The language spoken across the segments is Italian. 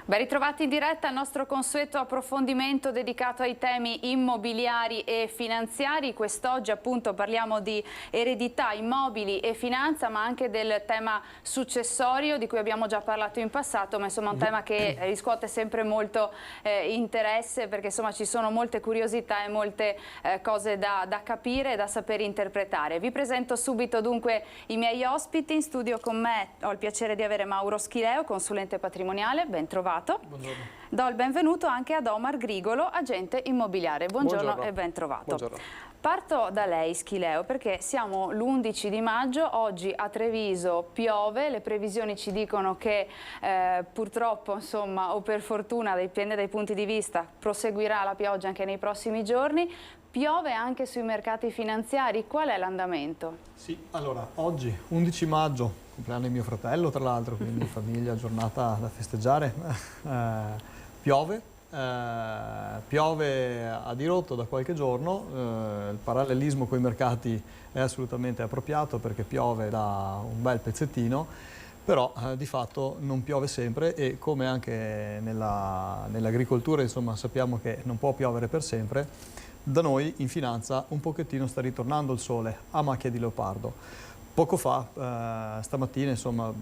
Ben ritrovati in diretta al nostro consueto approfondimento dedicato ai temi immobiliari e finanziari. Quest'oggi appunto parliamo di eredità, immobili e finanza, ma anche del tema successorio di cui abbiamo già parlato in passato, ma insomma un tema che riscuote sempre molto interesse, perché insomma ci sono molte curiosità e molte cose da capire e da saper interpretare. Vi presento subito dunque i miei ospiti. In studio con me ho il piacere di avere Mauro Schileo, consulente patrimoniale, ben trovato. Buongiorno. Do il benvenuto anche ad Omar Grigolo, agente immobiliare. Buongiorno e ben trovato. Buongiorno. Parto da lei, Schileo, perché siamo l'11 di maggio, oggi a Treviso piove, le previsioni ci dicono che purtroppo, insomma, o per fortuna, dipende dai punti di vista, proseguirà la pioggia anche nei prossimi giorni. Piove anche sui mercati finanziari, qual è l'andamento? Sì, allora, oggi, 11 maggio, compleanno di mio fratello tra l'altro, quindi famiglia, giornata da festeggiare, piove a dirotto da qualche giorno, il parallelismo con i mercati è assolutamente appropriato perché piove da un bel pezzettino, però di fatto non piove sempre e come anche nell'agricoltura insomma sappiamo che non può piovere per sempre. Da noi in finanza un pochettino sta ritornando il sole a macchia di leopardo. Poco fa, stamattina, insomma,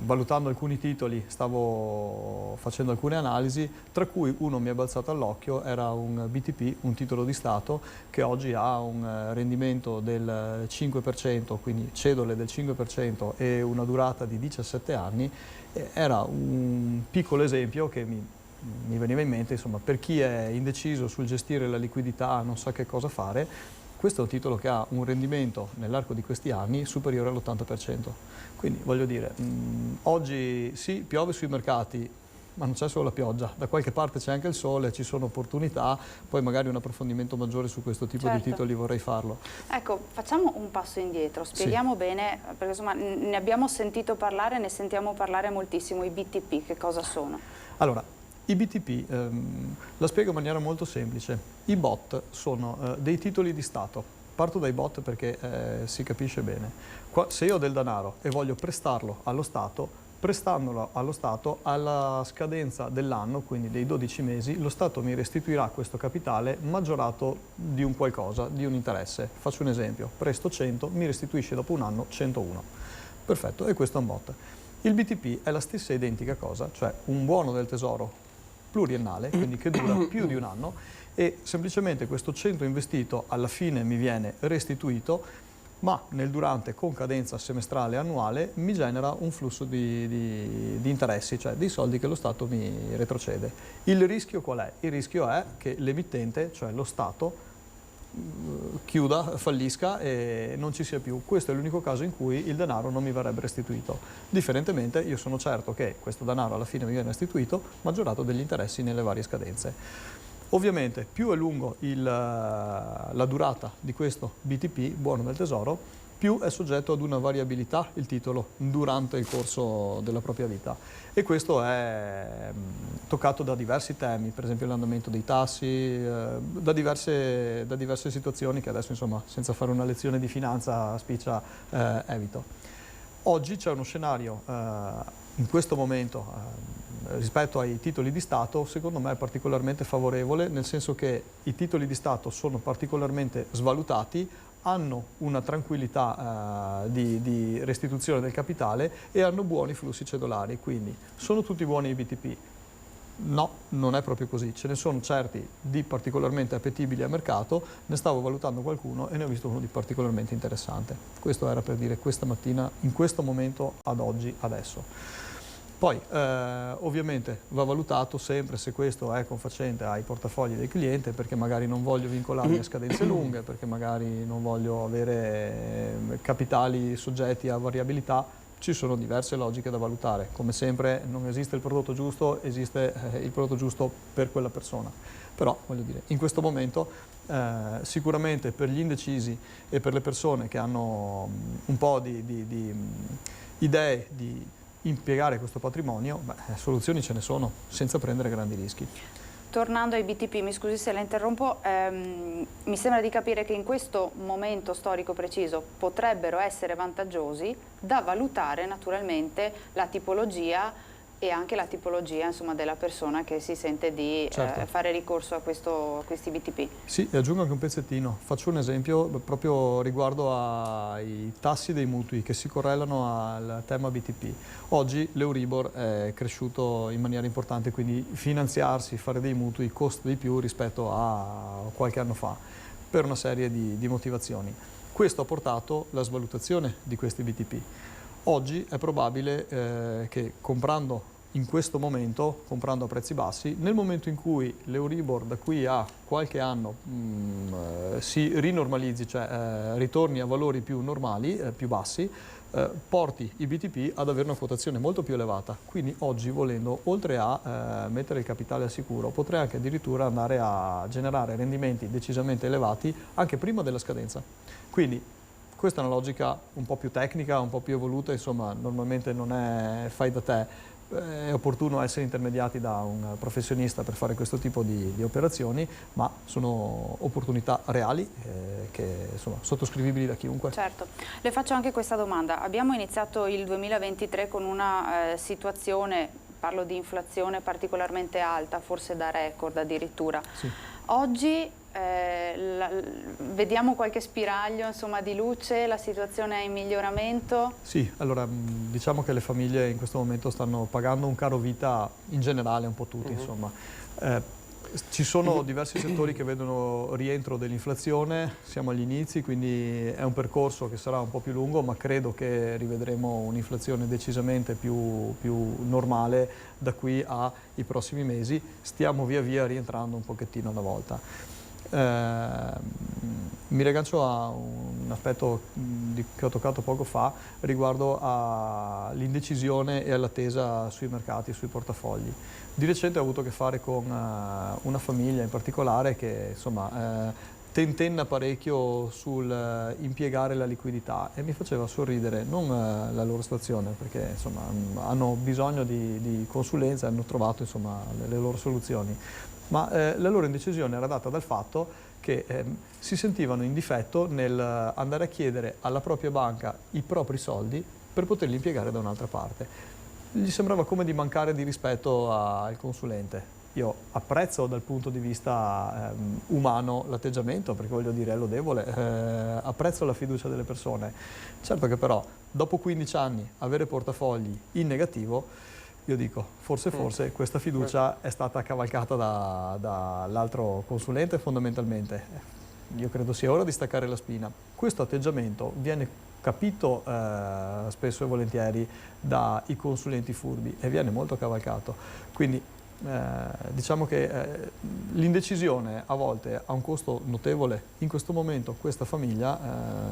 valutando alcuni titoli, stavo facendo alcune analisi, tra cui uno mi è balzato all'occhio, era un BTP, un titolo di Stato, che oggi ha un rendimento del 5%, quindi cedole del 5% e una durata di 17 anni. Era un piccolo esempio che mi veniva in mente, insomma, per chi è indeciso sul gestire la liquidità, non sa che cosa fare, questo è un titolo che ha un rendimento nell'arco di questi anni superiore all'80%. Quindi voglio dire, oggi sì, piove sui mercati, ma non c'è solo la pioggia, da qualche parte c'è anche il sole, ci sono opportunità, poi magari un approfondimento maggiore su questo tipo di titoli vorrei farlo. Ecco, facciamo un passo indietro, spieghiamo bene, perché insomma ne abbiamo sentito parlare, ne sentiamo parlare moltissimo, i BTP, che cosa sono? Allora, i BTP, la spiego in maniera molto semplice, i BOT sono dei titoli di Stato, parto dai BOT perché si capisce bene. Se io ho del denaro e voglio prestarlo allo Stato, prestandolo allo Stato alla scadenza dell'anno, quindi dei 12 mesi, lo Stato mi restituirà questo capitale maggiorato di un qualcosa, di un interesse. Faccio un esempio, presto 100, mi restituisce dopo un anno 101. Perfetto, e questo è un BOT. Il BTP è la stessa identica cosa, cioè un buono del tesoro pluriennale, quindi che dura più di un anno, e semplicemente questo 100 investito alla fine mi viene restituito, ma nel durante con cadenza semestrale e annuale mi genera un flusso di interessi, cioè dei soldi che lo Stato mi retrocede. Il rischio qual è? Il rischio è che l'emittente, cioè lo Stato, chiuda, fallisca e non ci sia più. Questo è l'unico caso in cui il denaro non mi verrebbe restituito. Differentemente io sono certo che questo denaro alla fine mi viene restituito maggiorato degli interessi nelle varie scadenze. Ovviamente più è lungo la durata di questo BTP, buono del tesoro, più è soggetto ad una variabilità il titolo durante il corso della propria vita, e questo è toccato da diversi temi, per esempio l'andamento dei tassi, da diverse situazioni che adesso, insomma, senza fare una lezione di finanza spiccia, evito. Oggi c'è uno scenario in questo momento rispetto ai titoli di Stato, secondo me è particolarmente favorevole, nel senso che i titoli di Stato sono particolarmente svalutati, hanno una tranquillità di restituzione del capitale e hanno buoni flussi cedolari, quindi sono tutti buoni i BTP? No, non è proprio così, ce ne sono certi di particolarmente appetibili a mercato, ne stavo valutando qualcuno e ne ho visto uno di particolarmente interessante. Questo era per dire questa mattina, in questo momento, ad oggi, adesso. Poi ovviamente va valutato sempre se questo è confacente ai portafogli del cliente, perché magari non voglio vincolarmi a scadenze lunghe, perché magari non voglio avere capitali soggetti a variabilità. Ci sono diverse logiche da valutare. Come sempre non esiste il prodotto giusto, esiste il prodotto giusto per quella persona. Però voglio dire, in questo momento sicuramente per gli indecisi e per le persone che hanno un po' di idee di impiegare questo patrimonio, soluzioni ce ne sono, senza prendere grandi rischi. Tornando ai BTP, mi scusi se la interrompo, mi sembra di capire che in questo momento storico preciso potrebbero essere vantaggiosi, da valutare naturalmente la tipologia E anche la tipologia, insomma, della persona che si sente di Certo. fare ricorso a questi BTP. Sì, e aggiungo anche un pezzettino. Faccio un esempio proprio riguardo ai tassi dei mutui che si correlano al tema BTP. Oggi l'Euribor è cresciuto in maniera importante, quindi finanziarsi, fare dei mutui costa di più rispetto a qualche anno fa, per una serie di motivazioni. Questo ha portato alla svalutazione di questi BTP. Oggi è probabile che comprando in questo momento, comprando a prezzi bassi, nel momento in cui l'Euribor da qui a qualche anno si rinormalizzi, cioè ritorni a valori più normali, più bassi, porti i BTP ad avere una quotazione molto più elevata. Quindi oggi, volendo, oltre a mettere il capitale al sicuro, potrei anche addirittura andare a generare rendimenti decisamente elevati anche prima della scadenza. Quindi questa è una logica un po' più tecnica, un po' più evoluta, insomma normalmente non è fai da te, è opportuno essere intermediati da un professionista per fare questo tipo di operazioni, ma sono opportunità reali che sono sottoscrivibili da chiunque. Certo, le faccio anche questa domanda. Abbiamo iniziato il 2023 con una situazione, parlo di inflazione particolarmente alta, forse da record addirittura. Sì. Oggi vediamo qualche spiraglio, insomma, di luce, la situazione è in miglioramento? Sì, allora diciamo che le famiglie in questo momento stanno pagando un caro vita in generale, un po' tutti, insomma. Ci sono diversi settori che vedono rientro dell'inflazione, siamo agli inizi, quindi è un percorso che sarà un po' più lungo, ma credo che rivedremo un'inflazione decisamente più normale da qui ai prossimi mesi. Stiamo via via rientrando un pochettino alla volta. Mi riaggancio a un aspetto che ho toccato poco fa riguardo all'indecisione e all'attesa sui mercati, sui portafogli. Di recente ho avuto a che fare con una famiglia in particolare che insomma tentenna parecchio sul impiegare la liquidità e mi faceva sorridere non la loro situazione, perché insomma hanno bisogno di consulenza e hanno trovato insomma le loro soluzioni, ma la loro indecisione era data dal fatto che si sentivano in difetto nel andare a chiedere alla propria banca i propri soldi per poterli impiegare da un'altra parte. Gli sembrava come di mancare di rispetto al consulente. Io apprezzo dal punto di vista umano l'atteggiamento, perché voglio dire è lodevole, apprezzo la fiducia delle persone. Certo che però dopo 15 anni avere portafogli in negativo, io dico, forse questa fiducia è stata cavalcata dall'altro consulente fondamentalmente. Io credo sia ora di staccare la spina. Questo atteggiamento viene capito spesso e volentieri dai consulenti furbi e viene molto cavalcato. Quindi diciamo che l'indecisione a volte ha un costo notevole. In questo momento questa famiglia,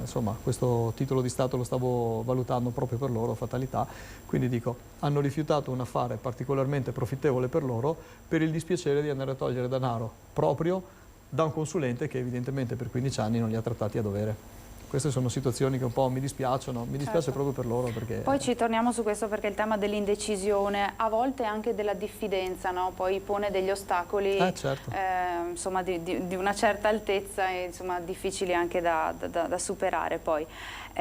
insomma, questo titolo di Stato lo stavo valutando proprio per loro, fatalità, quindi dico, hanno rifiutato un affare particolarmente profittevole per loro per il dispiacere di andare a togliere denaro proprio da un consulente che evidentemente per 15 anni non li ha trattati a dovere. Queste sono situazioni che un po' mi dispiacciono, mi dispiace proprio per loro perché... Poi ci torniamo su questo perché il tema dell'indecisione, a volte anche della diffidenza, no? Poi pone degli ostacoli certo. insomma, di una certa altezza e insomma, difficili anche da superare poi.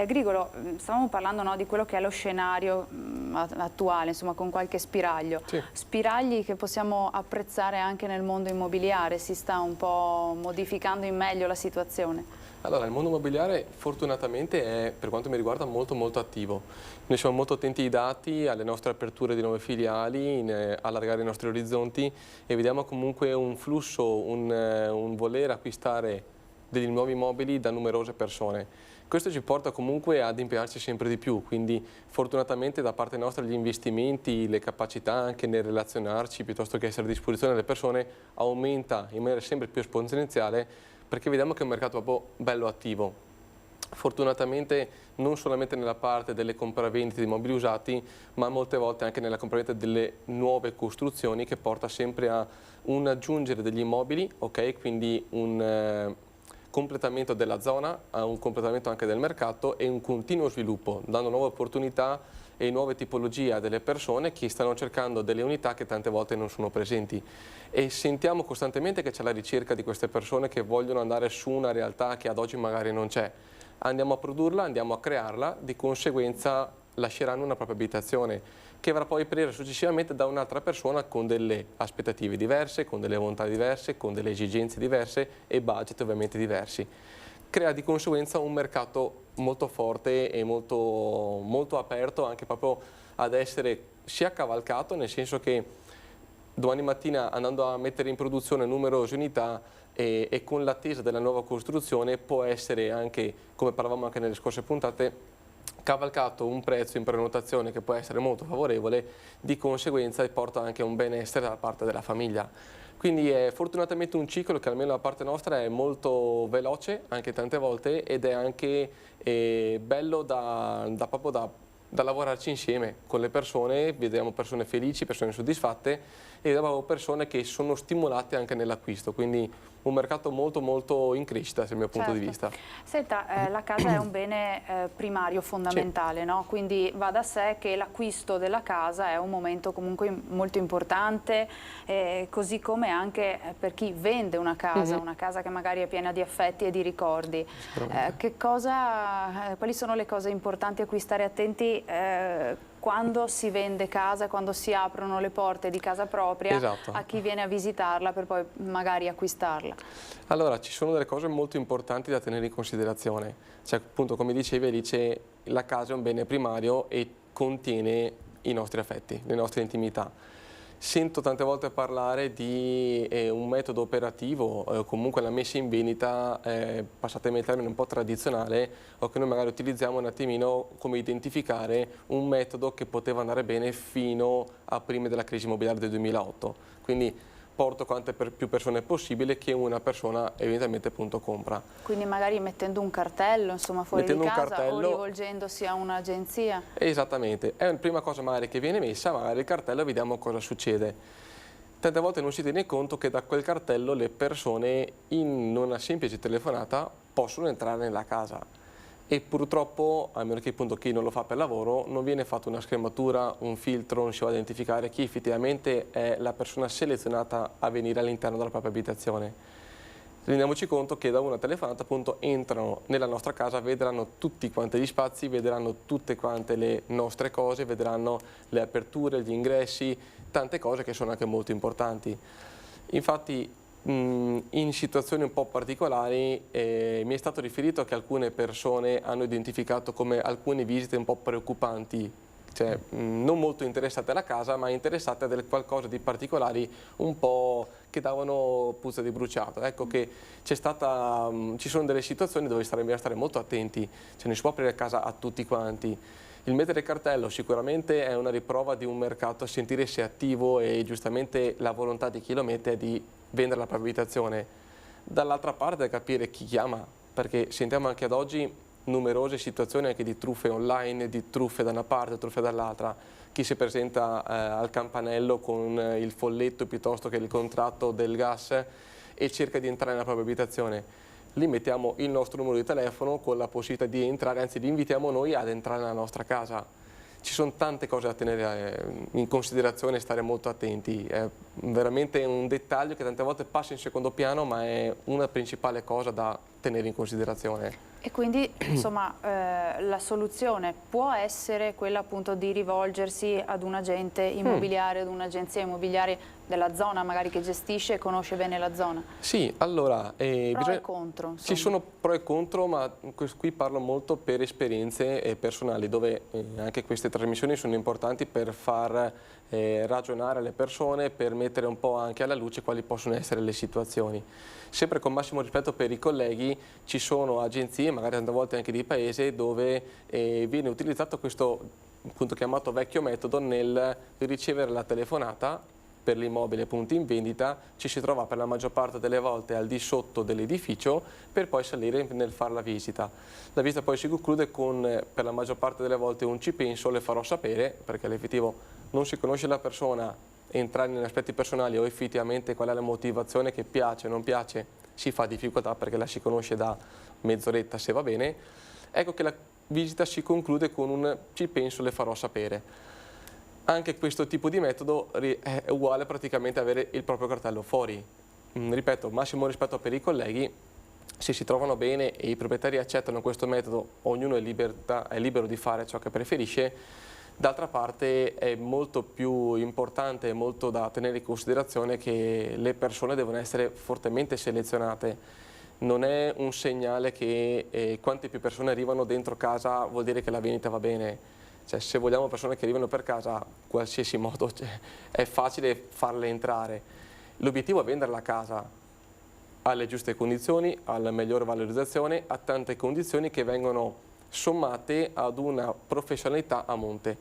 Grigolo, stavamo parlando, no, di quello che è lo scenario attuale, insomma, con qualche spiraglio. Sì. Spiragli che possiamo apprezzare anche nel mondo immobiliare, si sta un po' modificando in meglio la situazione? Allora, il mondo immobiliare fortunatamente è, per quanto mi riguarda, molto attivo. Noi siamo molto attenti ai dati, alle nostre aperture di nuove filiali, allargare i nostri orizzonti e vediamo comunque un flusso, un voler acquistare degli nuovi immobili da numerose persone. Questo ci porta comunque ad impegnarci sempre di più, quindi fortunatamente da parte nostra gli investimenti, le capacità anche nel relazionarci piuttosto che essere a disposizione delle persone aumenta in maniera sempre più esponenziale perché vediamo che è un mercato proprio bello attivo. Fortunatamente non solamente nella parte delle compravendite di immobili usati, ma molte volte anche nella compravendita delle nuove costruzioni che porta sempre a un aggiungere degli immobili, ok? Quindi un completamento della zona, a un completamento anche del mercato e un continuo sviluppo, dando nuove opportunità e nuove tipologie a delle persone che stanno cercando delle unità che tante volte non sono presenti. E sentiamo costantemente che c'è la ricerca di queste persone che vogliono andare su una realtà che ad oggi magari non c'è. Andiamo a produrla, andiamo a crearla, di conseguenza lasceranno una propria abitazione. che avrà poi preso successivamente da un'altra persona con delle aspettative diverse, con delle volontà diverse, con delle esigenze diverse e budget ovviamente diversi. Crea di conseguenza un mercato molto forte e molto aperto anche proprio ad essere sia cavalcato, nel senso che domani mattina, andando a mettere in produzione numerose unità e con l'attesa della nuova costruzione, può essere anche, come parlavamo anche nelle scorse puntate, cavalcato un prezzo in prenotazione che può essere molto favorevole, di conseguenza porta anche un benessere da parte della famiglia. Quindi è fortunatamente un ciclo che almeno da parte nostra è molto veloce, anche tante volte, ed è anche bello proprio da lavorarci insieme con le persone. Vediamo persone felici, persone soddisfatte, e vediamo persone che sono stimolate anche nell'acquisto, quindi un mercato molto in crescita dal mio punto di vista. Senta, la casa è un bene primario, fondamentale, sì, no? Quindi va da sé che l'acquisto della casa è un momento comunque molto importante, così come anche per chi vende una casa che magari è piena di affetti e di ricordi. Quali sono le cose importanti a cui stare attenti quando si vende casa, quando si aprono le porte di casa propria, esatto, a chi viene a visitarla per poi magari acquistarla? Allora, ci sono delle cose molto importanti da tenere in considerazione. Cioè, appunto, come dicevi Alice, la casa è un bene primario e contiene i nostri affetti, le nostre intimità. Sento tante volte parlare di un metodo operativo, comunque la messa in vendita, passatemi il termine, un po' tradizionale, o che noi magari utilizziamo un attimino come identificare un metodo che poteva andare bene fino a prima della crisi immobiliare del 2008. Quindi porto quante più persone possibile che una persona eventualmente appunto compra. Quindi magari mettendo un cartello, insomma, fuori di casa, o rivolgendosi a un'agenzia? Esattamente, è la prima cosa magari che viene messa, magari il cartello, vediamo cosa succede. Tante volte non si tiene conto che da quel cartello le persone in una semplice telefonata possono entrare nella casa. E purtroppo, a meno che appunto chi non lo fa per lavoro, non viene fatta una scrematura, un filtro, non si va a identificare chi effettivamente è la persona selezionata a venire all'interno della propria abitazione. Rendiamoci conto che da una telefonata appunto entrano nella nostra casa, vedranno tutti quanti gli spazi, vedranno tutte quante le nostre cose, vedranno le aperture, gli ingressi, tante cose che sono anche molto importanti. Infatti, in situazioni un po' particolari mi è stato riferito che alcune persone hanno identificato come alcune visite un po' preoccupanti, cioè non molto interessate alla casa, ma interessate a qualcosa di particolari, un po' che davano puzza di bruciato. Ecco che ci sono delle situazioni dove bisogna stare molto attenti, cioè non si può aprire casa a tutti quanti. Il mettere il cartello sicuramente è una riprova di un mercato a sentirsi attivo, e giustamente la volontà di chi lo mette è di vendere la propria abitazione. Dall'altra parte è capire chi chiama, perché sentiamo anche ad oggi numerose situazioni anche di truffe online, di truffe da una parte, truffe dall'altra. Chi si presenta al campanello con il folletto piuttosto che il contratto del gas e cerca di entrare nella propria abitazione. Lì mettiamo il nostro numero di telefono con la possibilità di entrare, anzi li invitiamo noi ad entrare nella nostra casa. Ci sono tante cose da tenere in considerazione e stare molto attenti. È veramente un dettaglio che tante volte passa in secondo piano, ma è una principale cosa da tenere in considerazione. E quindi, insomma, la soluzione può essere quella appunto di rivolgersi ad un agente immobiliare, ad un'agenzia immobiliare della zona, magari che gestisce e conosce bene la zona? Sì, allora... Pro e contro, insomma. Ci sono pro e contro, ma qui parlo molto per esperienze personali, dove anche queste trasmissioni sono importanti per far ragionare le persone, per mettere un po' anche alla luce quali possono essere le situazioni. Sempre con massimo rispetto per i colleghi, ci sono agenzie, magari tante volte anche di paese, dove viene utilizzato questo appunto chiamato vecchio metodo nel ricevere la telefonata per l'immobile appunto in vendita, ci si trova per la maggior parte delle volte al di sotto dell'edificio per poi salire nel fare la visita. La visita poi si conclude con, per la maggior parte delle volte, un ci penso, le farò sapere, perché all'effettivo non si conosce la persona, entrare negli aspetti personali o effettivamente qual è la motivazione, che piace o non piace, si fa difficoltà perché la si conosce da mezz'oretta se va bene. Ecco che la visita si conclude con un ci penso, le farò sapere. Anche questo tipo di metodo è uguale praticamente a avere il proprio cartello fuori. Ripeto, massimo rispetto per i colleghi, se si trovano bene e i proprietari accettano questo metodo, ognuno è libero di fare ciò che preferisce. D'altra parte è molto più importante e molto da tenere in considerazione che le persone devono essere fortemente selezionate. Non è un segnale che quante più persone arrivano dentro casa vuol dire che la vendita va bene. Cioè, se vogliamo persone che arrivano per casa, qualsiasi modo, è facile farle entrare. L'obiettivo è vendere la casa alle giuste condizioni, alla migliore valorizzazione, a tante condizioni che vengono sommate ad una professionalità a monte.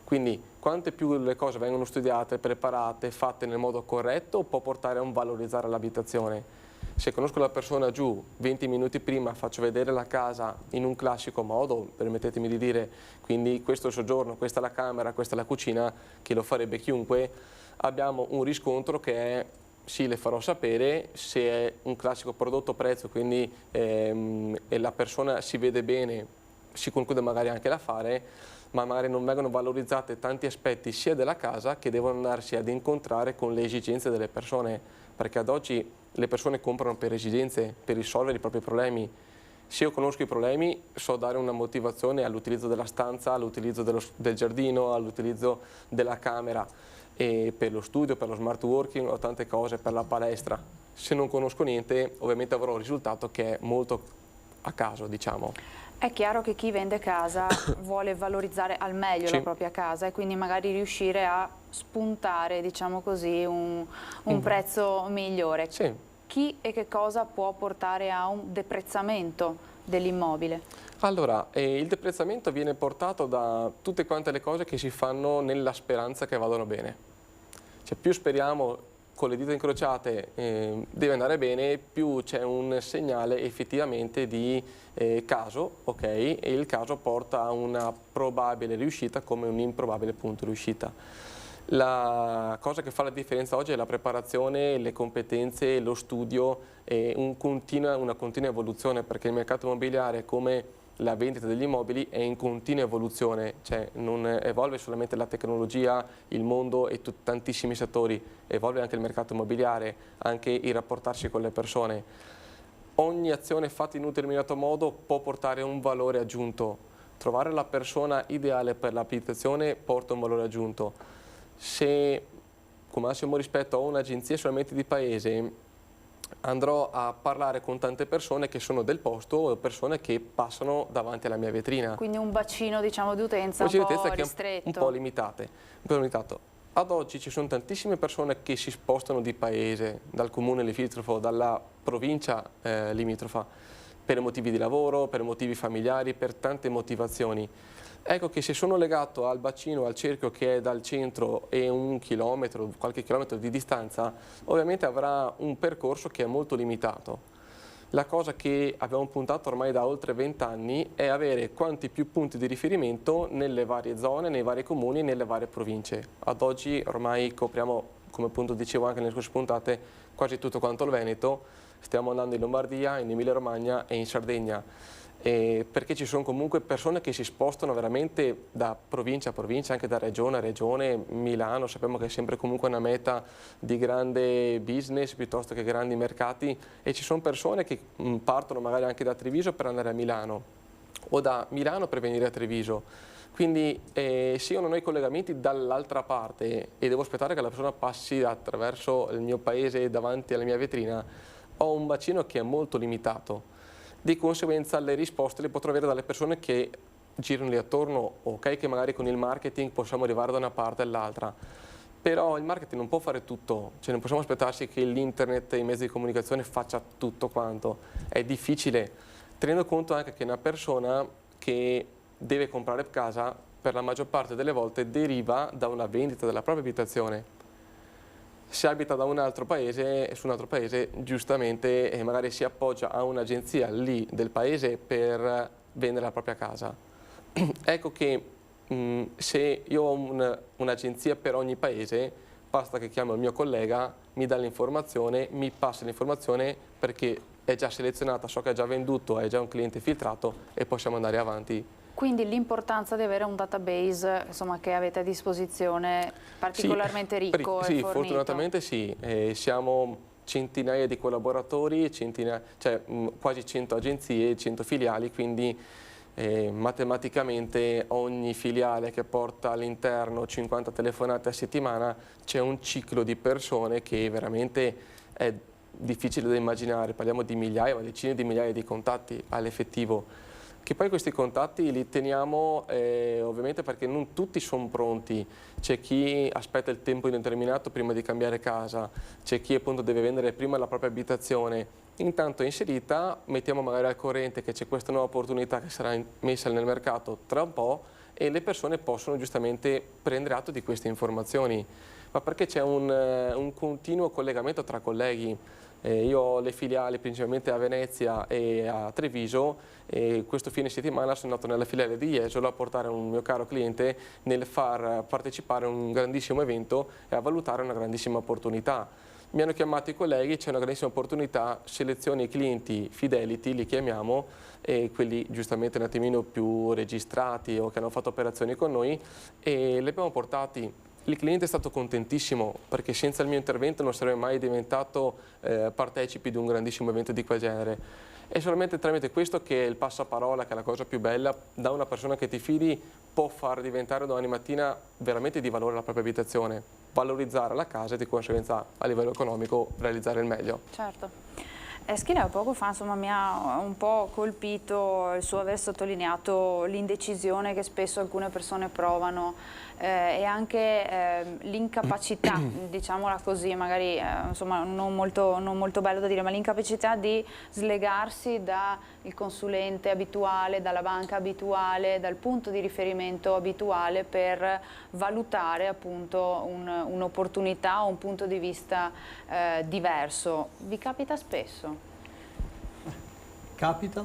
Quindi quante più le cose vengono studiate, preparate, fatte nel modo corretto, può portare a un valorizzare l'abitazione. Se conosco la persona giù 20 minuti prima, faccio vedere la casa in un classico modo, permettetemi di dire, quindi questo è il soggiorno, questa è la camera, questa è la cucina, che lo farebbe chiunque, abbiamo un riscontro che è: sì, le farò sapere se è un classico prodotto prezzo, quindi e la persona si vede bene, si conclude magari anche l'affare, ma magari non vengono valorizzati tanti aspetti sia della casa che devono andarsi ad incontrare con le esigenze delle persone, perché ad oggi le persone comprano per esigenze, per risolvere i propri problemi. Se io conosco i problemi, so dare una motivazione all'utilizzo della stanza, all'utilizzo del giardino, all'utilizzo della camera, e per lo studio, per lo smart working o tante cose, per la palestra. Se non conosco niente, ovviamente avrò un risultato che è molto a caso, diciamo. È chiaro che chi vende casa vuole valorizzare al meglio la propria casa e quindi magari riuscire a spuntare, diciamo così, un prezzo migliore. Sì. Chi e che cosa può portare a un deprezzamento dell'immobile? Allora, il deprezzamento viene portato da tutte quante le cose che si fanno nella speranza che vadano bene. Cioè, più speriamo con le dita incrociate deve andare bene, più c'è un segnale effettivamente di caso, ok? E il caso porta a una probabile riuscita come un improbabile punto di riuscita. La cosa che fa la differenza oggi è la preparazione, le competenze, lo studio e una continua evoluzione, perché il mercato immobiliare, come la vendita degli immobili, è in continua evoluzione, cioè non evolve solamente la tecnologia, il mondo e tantissimi settori, evolve anche il mercato immobiliare, anche il rapportarsi con le persone. Ogni azione fatta in un determinato modo può portare un valore aggiunto. Trovare la persona ideale per l'abitazione porta un valore aggiunto. Se, con massimo rispetto, ho un'agenzia solamente di paese, andrò a parlare con tante persone che sono del posto o persone che passano davanti alla mia vetrina. Quindi un bacino, diciamo, di utenza un po' ristretto. Un po' limitato. Ad oggi ci sono tantissime persone che si spostano di paese, dal comune limitrofo, dalla provincia limitrofa, per motivi di lavoro, per motivi familiari, per tante motivazioni. Ecco che se sono legato al bacino, al cerchio che è dal centro e un chilometro, qualche chilometro di distanza, ovviamente avrà un percorso che è molto limitato. La cosa che abbiamo puntato ormai da oltre 20 anni è avere quanti più punti di riferimento nelle varie zone, nei vari comuni e nelle varie province. Ad oggi ormai copriamo, come appunto dicevo anche nelle scorse puntate, quasi tutto quanto il Veneto, stiamo andando in Lombardia, in Emilia Romagna e in Sardegna. Perché ci sono comunque persone che si spostano veramente da provincia a provincia, anche da regione a regione. Milano sappiamo che è sempre comunque una meta di grande business piuttosto che grandi mercati, e ci sono persone che partono magari anche da Treviso per andare a Milano o da Milano per venire a Treviso. Quindi se io non ho i collegamenti dall'altra parte e devo aspettare che la persona passi attraverso il mio paese davanti alla mia vetrina, ho un bacino che è molto limitato. Di conseguenza le risposte le potrò avere dalle persone che girano lì attorno, ok, che magari con il marketing possiamo arrivare da una parte all'altra, però il marketing non può fare tutto, cioè non possiamo aspettarsi che l'internet e i mezzi di comunicazione faccia tutto quanto, è difficile, tenendo conto anche che una persona che deve comprare casa per la maggior parte delle volte deriva da una vendita della propria abitazione. Se abita da un altro paese, su un altro paese, giustamente magari si appoggia a un'agenzia lì del paese per vendere la propria casa. Ecco che se io ho un'agenzia per ogni paese, basta che chiamo il mio collega, mi dà l'informazione, mi passa l'informazione perché è già selezionata, so che è già venduto, è già un cliente filtrato e possiamo andare avanti. Quindi l'importanza di avere un database, insomma, che avete a disposizione particolarmente ricco e sì, fornito. Fortunatamente sì, siamo centinaia di collaboratori, quasi 100 agenzie, 100 filiali, quindi matematicamente ogni filiale che porta all'interno 50 telefonate a settimana, c'è un ciclo di persone che veramente è difficile da immaginare, parliamo di migliaia, ma decine di migliaia di contatti all'effettivo. Che poi questi contatti li teniamo ovviamente perché non tutti sono pronti, c'è chi aspetta il tempo indeterminato prima di cambiare casa, c'è chi appunto deve vendere prima la propria abitazione. Intanto inserita mettiamo magari al corrente che c'è questa nuova opportunità che sarà messa nel mercato tra un po' e le persone possono giustamente prendere atto di queste informazioni, ma perché c'è un continuo collegamento tra colleghi. Io ho le filiali principalmente a Venezia e a Treviso e questo fine settimana sono andato nella filiale di Jesolo a portare un mio caro cliente nel far partecipare a un grandissimo evento e a valutare una grandissima opportunità. Mi hanno chiamato i colleghi, c'è una grandissima opportunità, selezioni i clienti fidelity, li chiamiamo, e quelli giustamente un attimino più registrati o che hanno fatto operazioni con noi e li abbiamo portati. Il cliente è stato contentissimo perché senza il mio intervento non sarebbe mai diventato partecipi di un grandissimo evento di quel genere. È solamente tramite questo che il passaparola, che è la cosa più bella, da una persona che ti fidi può far diventare domani mattina veramente di valore la propria abitazione, valorizzare la casa e di conseguenza a livello economico realizzare il meglio. Certo. Schileo poco fa insomma, mi ha un po' colpito il suo aver sottolineato l'indecisione che spesso alcune persone provano e anche l'incapacità, diciamola così, magari insomma, non molto bello da dire, ma l'incapacità di slegarsi dal consulente abituale, dalla banca abituale, dal punto di riferimento abituale per valutare appunto un'opportunità o un punto di vista diverso. Vi capita spesso? Capita,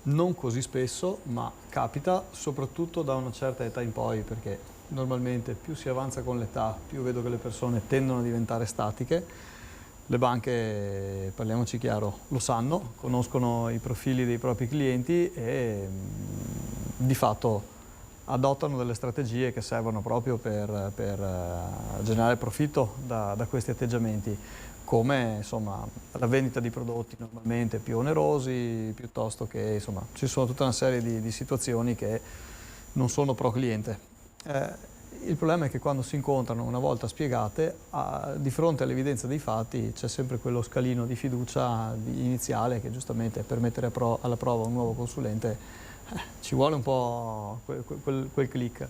non così spesso, ma capita soprattutto da una certa età in poi, perché normalmente più si avanza con l'età, più vedo che le persone tendono a diventare statiche. Le banche, parliamoci chiaro, lo sanno, conoscono i profili dei propri clienti e di fatto adottano delle strategie che servono proprio per generare profitto da questi atteggiamenti, come insomma, la vendita di prodotti normalmente più onerosi, piuttosto che insomma, ci sono tutta una serie di situazioni che non sono pro cliente. Il problema è che quando si incontrano una volta spiegate, di fronte all'evidenza dei fatti c'è sempre quello scalino di fiducia iniziale che giustamente per mettere alla prova un nuovo consulente ci vuole un po' quel click.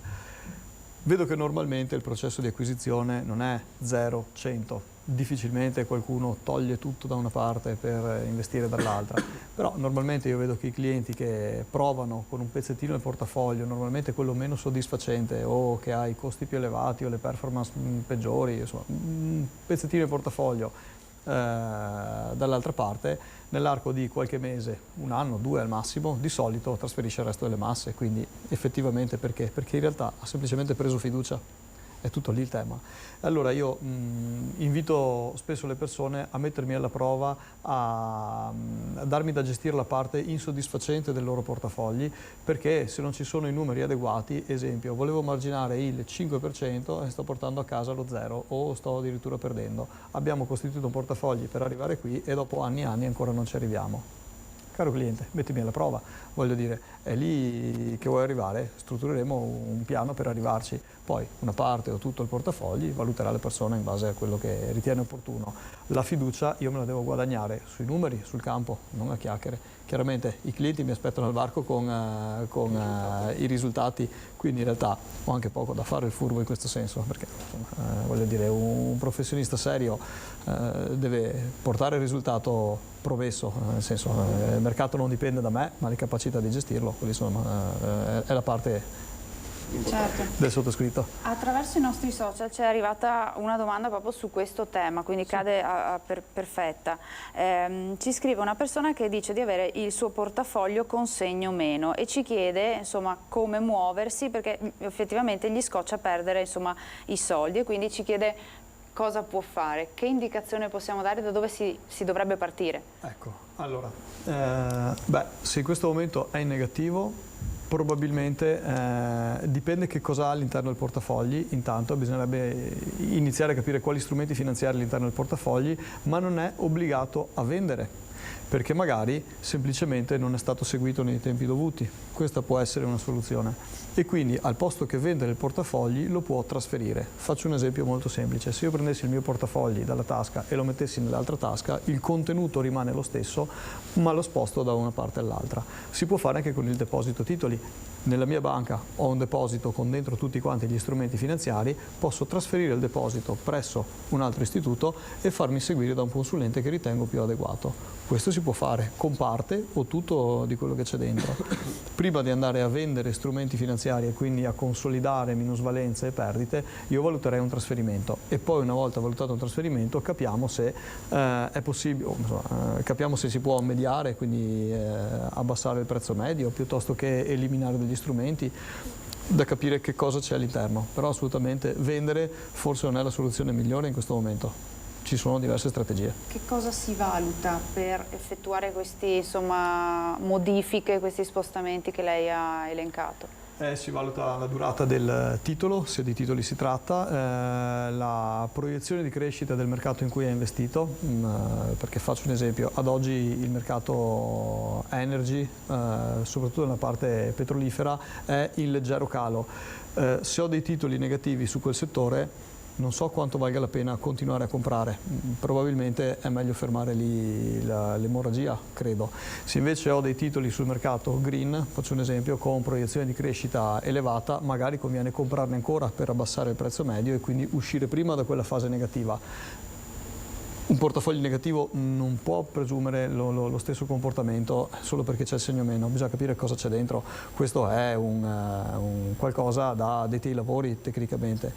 Vedo che normalmente il processo di acquisizione non è 0-100, difficilmente qualcuno toglie tutto da una parte per investire dall'altra, però normalmente io vedo che i clienti che provano con un pezzettino del portafoglio, normalmente quello meno soddisfacente o che ha i costi più elevati o le performance peggiori, insomma un pezzettino del portafoglio dall'altra parte, nell'arco di qualche mese, un anno, 2 al massimo, di solito trasferisce il resto delle masse. Quindi effettivamente perché? Perché in realtà ha semplicemente preso fiducia, è tutto lì il tema. Allora io invito spesso le persone a mettermi alla prova, a darmi da gestire la parte insoddisfacente del loro portafogli, perché se non ci sono i numeri adeguati, esempio, volevo marginare il 5% e sto portando a casa lo 0 o sto addirittura perdendo. Abbiamo costituito un portafogli per arrivare qui e dopo anni e anni ancora non ci arriviamo. Caro cliente, mettimi alla prova, voglio dire, è lì che vuoi arrivare, struttureremo un piano per arrivarci, poi una parte o tutto il portafogli valuterà le persone in base a quello che ritiene opportuno. La fiducia io me la devo guadagnare sui numeri, sul campo, non a chiacchiere. Chiaramente i clienti mi aspettano al varco con i risultati, quindi in realtà ho anche poco da fare il furbo in questo senso, perché insomma, voglio dire, un professionista serio deve portare il risultato promesso, nel senso il mercato non dipende da me, ma le capacità di gestirlo, quindi insomma è la parte del sottoscritto. Attraverso i nostri social ci è arrivata una domanda proprio su questo tema, quindi sì, cade perfetta. Ci scrive una persona che dice di avere il suo portafoglio con segno meno e ci chiede insomma come muoversi, perché effettivamente gli scoccia perdere insomma i soldi, e quindi ci chiede cosa può fare, che indicazione possiamo dare, da dove si dovrebbe partire. Ecco, allora, se in questo momento è in negativo, probabilmente dipende che cosa ha all'interno del portafogli. Intanto bisognerebbe iniziare a capire quali strumenti finanziari all'interno del portafogli, ma non è obbligato a vendere. perché magari semplicemente non è stato seguito nei tempi dovuti. Questa può essere una soluzione. E quindi al posto che vendere il portafogli lo può trasferire. Faccio un esempio molto semplice: se io prendessi il mio portafogli dalla tasca e lo mettessi nell'altra tasca, il contenuto rimane lo stesso, ma lo sposto da una parte all'altra. Si può fare anche con il deposito titoli. Nella mia banca ho un deposito con dentro tutti quanti gli strumenti finanziari, posso trasferire il deposito presso un altro istituto e farmi seguire da un consulente che ritengo più adeguato. Questo si può fare con parte o tutto di quello che c'è dentro. Prima di andare a vendere strumenti finanziari e quindi a consolidare minusvalenze e perdite, io valuterei un trasferimento e poi, una volta valutato un trasferimento, capiamo se è possibile, capiamo se si può mediare, quindi abbassare il prezzo medio piuttosto che eliminare degli strumenti, da capire che cosa c'è all'interno. Però assolutamente vendere forse non è la soluzione migliore in questo momento. Ci sono diverse strategie. Che cosa si valuta per effettuare queste modifiche, questi spostamenti che lei ha elencato? Si valuta la durata del titolo, se di titoli si tratta, la proiezione di crescita del mercato in cui è investito, perché faccio un esempio: ad oggi il mercato energy, soprattutto nella parte petrolifera, è in leggero calo. Se ho dei titoli negativi su quel settore, non so quanto valga la pena continuare a comprare, probabilmente è meglio fermare lì l'emorragia, credo. Se invece ho dei titoli sul mercato green, faccio un esempio, con proiezione di crescita elevata, magari conviene comprarne ancora per abbassare il prezzo medio e quindi uscire prima da quella fase negativa. Un portafoglio negativo non può presumere lo stesso comportamento solo perché c'è il segno meno, bisogna capire cosa c'è dentro. Questo è un qualcosa da addetti ai lavori tecnicamente,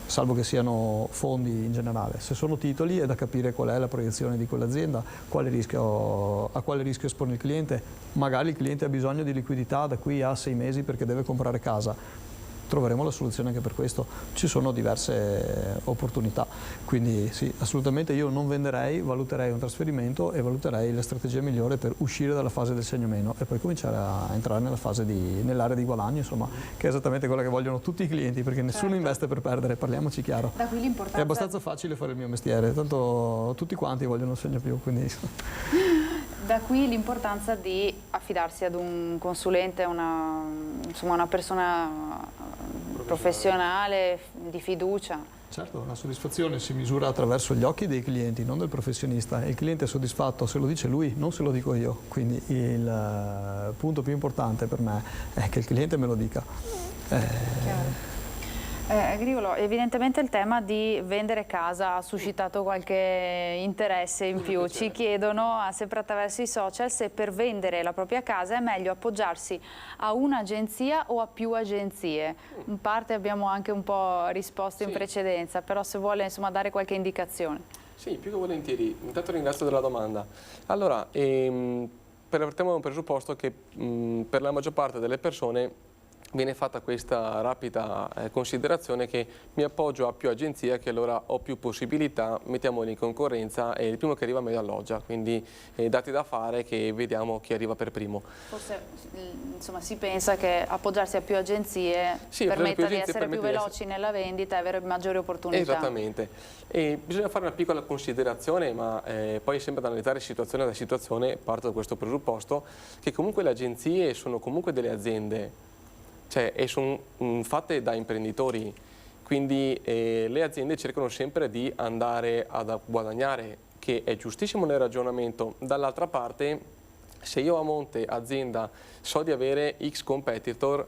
salvo che siano fondi in generale. Se sono titoli è da capire qual è la proiezione di quell'azienda, a quale rischio espone il cliente. Magari il cliente ha bisogno di liquidità da qui a 6 mesi perché deve comprare casa. Troveremo la soluzione anche per questo, ci sono diverse opportunità, quindi sì, assolutamente io non venderei, valuterei un trasferimento e valuterei la strategia migliore per uscire dalla fase del segno meno e poi cominciare a entrare nell'area di guadagno, insomma, che è esattamente quella che vogliono tutti i clienti, perché nessuno investe per perdere, parliamoci chiaro. Da qui l'importanza... È abbastanza facile fare il mio mestiere, tanto tutti quanti vogliono il segno più, quindi... Da qui l'importanza di affidarsi ad un consulente, una persona professionale, di fiducia. Certo, la soddisfazione si misura attraverso gli occhi dei clienti, non del professionista. Il cliente è soddisfatto se lo dice lui, non se lo dico io. Quindi il punto più importante per me è che il cliente me lo dica. Chiaro. Grigolo, evidentemente il tema di vendere casa ha suscitato qualche interesse in più. Ci chiedono, sempre attraverso i social, se per vendere la propria casa è meglio appoggiarsi a un'agenzia o a più agenzie. In parte abbiamo anche un po' risposto in precedenza, però se vuole dare qualche indicazione. Sì, più che volentieri. Intanto ringrazio della domanda. Allora, partiamo da un presupposto che per la maggior parte delle persone viene fatta questa rapida considerazione che mi appoggio a più agenzie, che allora ho più possibilità, mettiamoli in concorrenza e il primo che arriva meglio alloggia, quindi dati da fare che vediamo chi arriva per primo. Forse si pensa che appoggiarsi a più agenzie permetta di essere più veloci nella vendita e avere maggiori opportunità. Esattamente. E bisogna fare una piccola considerazione, ma poi sempre da analizzare situazione da situazione, parto da questo presupposto, che comunque le agenzie sono comunque delle aziende, e sono fatte da imprenditori, quindi le aziende cercano sempre di andare a guadagnare, che è giustissimo nel ragionamento. Dall'altra parte, se io a monte azienda so di avere X competitor,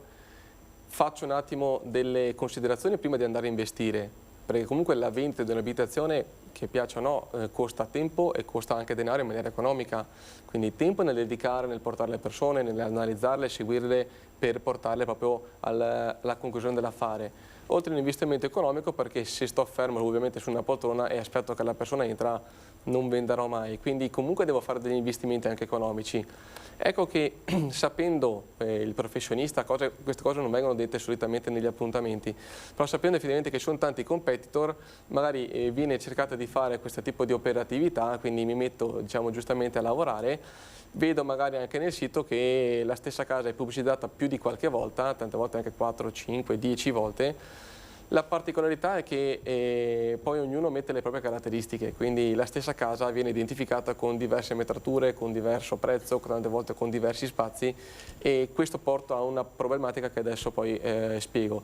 faccio un attimo delle considerazioni prima di andare a investire, perché comunque la vendita di un'abitazione, che piaccia o no, costa tempo e costa anche denaro in maniera economica, quindi tempo nel dedicare, nel portare le persone, nell'analizzarle, seguirle per portarle proprio alla conclusione dell'affare. Oltre all'investimento economico, perché se sto fermo ovviamente su una poltrona e aspetto che la persona entra, non venderò mai, quindi comunque devo fare degli investimenti anche economici. Ecco che sapendo il professionista, queste cose non vengono dette solitamente negli appuntamenti, però sapendo effettivamente che ci sono tanti competitor, magari viene cercata di fare questo tipo di operatività, quindi mi metto giustamente a lavorare, vedo magari anche nel sito che la stessa casa è pubblicizzata più di qualche volta, tante volte anche 4, 5, 10 volte, La particolarità è che poi ognuno mette le proprie caratteristiche, quindi la stessa casa viene identificata con diverse metrature, con diverso prezzo, tante volte con diversi spazi, e questo porta a una problematica che adesso poi spiego.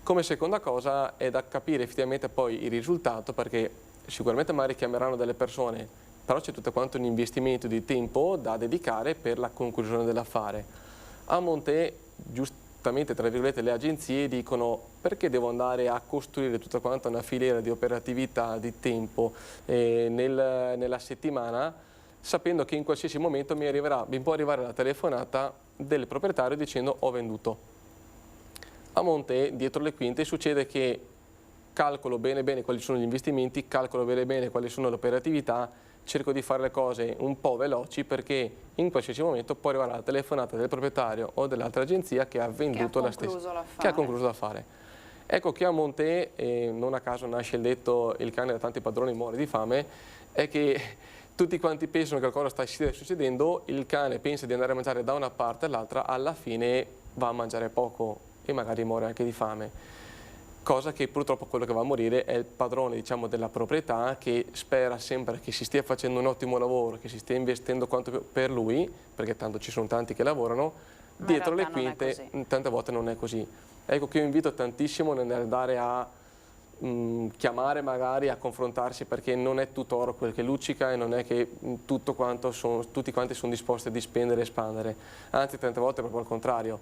Come seconda cosa è da capire effettivamente poi il risultato, perché sicuramente magari chiameranno delle persone, però c'è tutto quanto un investimento di tempo da dedicare per la conclusione dell'affare. A monte, giustamente, tra virgolette, le agenzie dicono: perché devo andare a costruire tutta quanta una filiera di operatività, di tempo nella settimana, sapendo che in qualsiasi momento mi può arrivare la telefonata del proprietario dicendo ho venduto. A monte, dietro le quinte, succede che calcolo bene quali sono gli investimenti, calcolo bene quali sono le operatività, cerco di fare le cose un po' veloci, perché in qualsiasi momento può arrivare la telefonata del proprietario o dell'altra agenzia che ha venduto la stessa, che ha concluso l'affare. Ecco che a monte, non a caso nasce il detto il cane da tanti padroni muore di fame, è che tutti quanti pensano che qualcosa sta succedendo, il cane pensa di andare a mangiare da una parte all'altra, alla fine va a mangiare poco e magari muore anche di fame. Cosa che purtroppo quello che va a morire è il padrone, diciamo, della proprietà, che spera sempre che si stia facendo un ottimo lavoro, che si stia investendo quanto per lui, perché tanto ci sono tanti che lavorano, ma dietro le quinte tante volte non è così. Ecco che io invito tantissimo nell'andare a chiamare, magari a confrontarsi, perché non è tutto oro quel che luccica, e non è che tutti quanti sono disposti a spendere e espandere, anzi tante volte è proprio al contrario,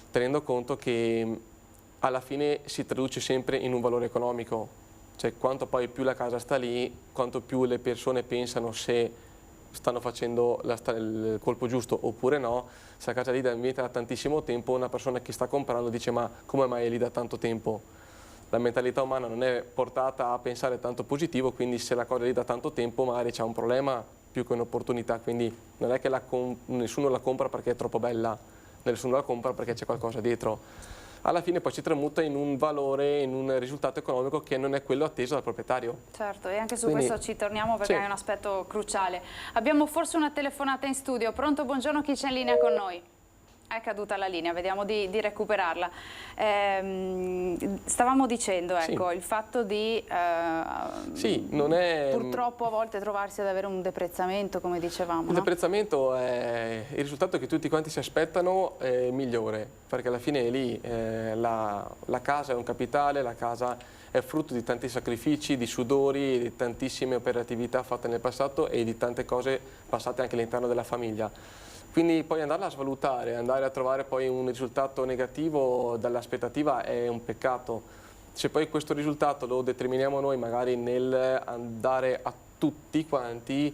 tenendo conto che alla fine si traduce sempre in un valore economico, cioè quanto poi più la casa sta lì, quanto più le persone pensano se stanno facendo il colpo giusto oppure no. Se la casa lì è lì da tantissimo tempo, una persona che sta comprando dice: ma come mai è lì da tanto tempo? La mentalità umana non è portata a pensare tanto positivo, quindi se la cosa è lì da tanto tempo magari c'è un problema più che un'opportunità, quindi non è che nessuno la compra perché è troppo bella, nessuno la compra perché c'è qualcosa dietro. Alla fine poi si tramuta in un valore, in un risultato economico che non è quello atteso dal proprietario. Certo, e anche su questo ci torniamo, perché è un aspetto cruciale. Abbiamo forse una telefonata in studio. Pronto, buongiorno, chi c'è in linea con noi? È caduta la linea, vediamo di recuperarla. Stavamo dicendo, ecco, il fatto di non è, purtroppo a volte trovarsi ad avere un deprezzamento, come dicevamo. Il deprezzamento è il risultato che tutti quanti si aspettano migliore, perché alla fine è lì, la casa è un capitale, la casa è frutto di tanti sacrifici, di sudori, di tantissime operatività fatte nel passato e di tante cose passate anche all'interno della famiglia. Quindi poi andarla a svalutare, andare a trovare poi un risultato negativo dall'aspettativa è un peccato. Se poi questo risultato lo determiniamo noi magari nel andare a tutti quanti,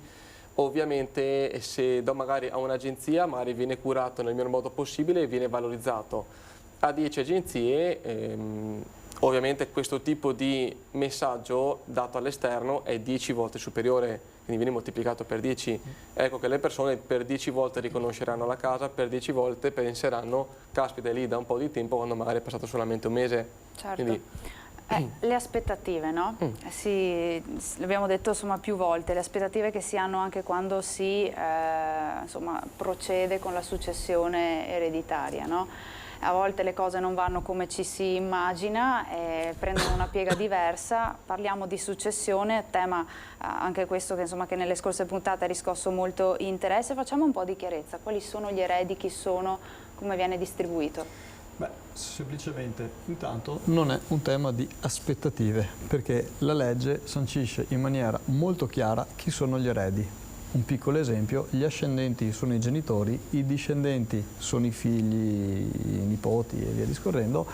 ovviamente se do magari a un'agenzia magari viene curato nel miglior modo possibile e viene valorizzato. A 10 agenzie ovviamente questo tipo di messaggio dato all'esterno è 10 volte superiore, quindi viene moltiplicato per 10. Ecco che le persone per 10 volte riconosceranno la casa, per 10 volte penseranno: caspita, è lì da un po' di tempo, quando magari è passato solamente un mese. Certo. Quindi, le aspettative, no? L'abbiamo detto insomma più volte, le aspettative che si hanno anche quando si insomma, procede con la successione ereditaria, no? A volte le cose non vanno come ci si immagina e prendono una piega diversa. Parliamo di successione, tema anche questo che, insomma, che nelle scorse puntate ha riscosso molto interesse. Facciamo un po' di chiarezza: quali sono gli eredi, chi sono, come viene distribuito? Beh, semplicemente, intanto, non è un tema di aspettative, perché la legge sancisce in maniera molto chiara chi sono gli eredi. Un piccolo esempio: gli ascendenti sono i genitori, i discendenti sono i figli, i nipoti e via discorrendo.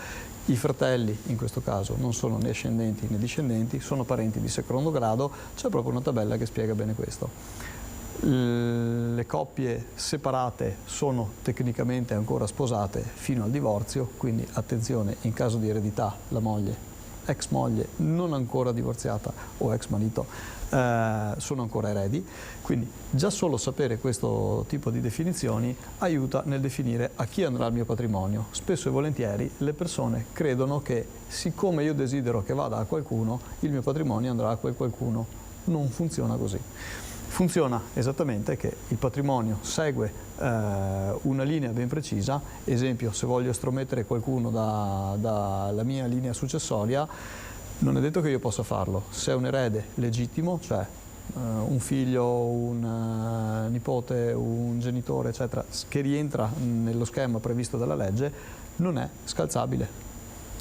I fratelli, in questo caso, non sono né ascendenti né discendenti, sono parenti di secondo grado. C'è proprio una tabella che spiega bene questo. Le coppie separate sono tecnicamente ancora sposate fino al divorzio, quindi attenzione, in caso di eredità la moglie, ex moglie non ancora divorziata o ex marito sono ancora eredi. Quindi già solo sapere questo tipo di definizioni aiuta nel definire a chi andrà il mio patrimonio. Spesso e volentieri le persone credono che siccome io desidero che vada a qualcuno, il mio patrimonio andrà a quel qualcuno. Non funziona così. Funziona esattamente che il patrimonio segue una linea ben precisa. Esempio, se voglio estromettere qualcuno dalla mia linea successoria, non è detto che io possa farlo. Se è un erede legittimo, cioè un figlio, un nipote, un genitore, eccetera, che rientra nello schema previsto dalla legge, non è scalzabile.